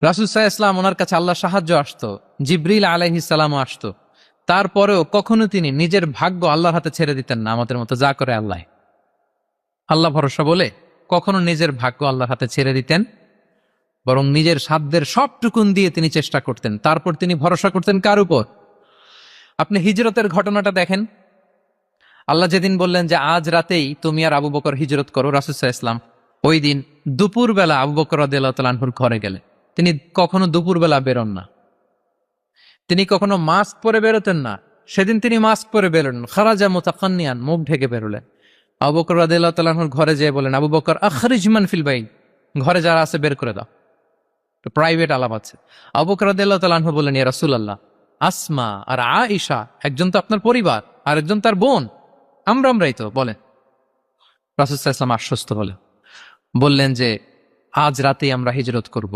রাসূল সাল্লাল্লাহু আলাইহি ওয়াসাল্লাম ওনার কাছে আল্লাহ সাহায্য আসতো, জিবরিল আলাইহিস সালামও আসতো, তারপরেও কখনো তিনি নিজের ভাগ্য আল্লাহর হাতে ছেড়ে দিতেন না। আমাদের মতো যা করে আল্লাহ, আল্লাহ ভরসা বলে কখনো নিজের ভাগ্য আল্লাহর হাতে ছেড়ে দিতেন, বরং নিজের সাধ্যের সবটুকুন দিয়ে তিনি চেষ্টা করতেন। তারপর তিনি ভরসা করতেন কার উপর? আপনি হিজরতের ঘটনাটা দেখেন। আল্লাহ যেদিন বললেন যে আজ রাতেই তুমি আর আবু বকর হিজরত করো, রাসূল সাল্লাল্লাহু আলাইহি ওয়াসাল্লাম ওই দিন দুপুরবেলা আবু বকর রাদিয়াল্লাহু তাআলা আনহুর ঘরে গেলেন। তিনি কখনো দুপুরবেলা বেরোন না, তিনি কখনো মাস্ক পরে বেরোতেন না। সেদিন তিনি মাস্ক পরে বেরোলেন, খারাজা মুতাকান্নিয়ান, মুখ ঢেকে বেরোলেন। আবু বকর রাদিয়াল্লাহু তাআলা আনহুর ঘরে যেয়ে বলেন, আবু বকর আখরিজ মান ফিল বাইত, ঘরে যারা আছে বের করে দাও, প্রাইভেট আলাপ আছে। আবু বকর রাদিয়াল্লাহু তাআলা আনহু বললেন, ইয়া রাসূলুল্লাহ, আসমা আর আয়েশা একজন তো আপনার পরিবার আর একজন তার বোন, আমরাই তো, বলেন। রাসূল সাল্লাল্লাহু আলাইহি ওয়াসাল্লাম আশ্বস্ত হলেন, বললেন যে আজ রাতেই আমরা হিজরত করব।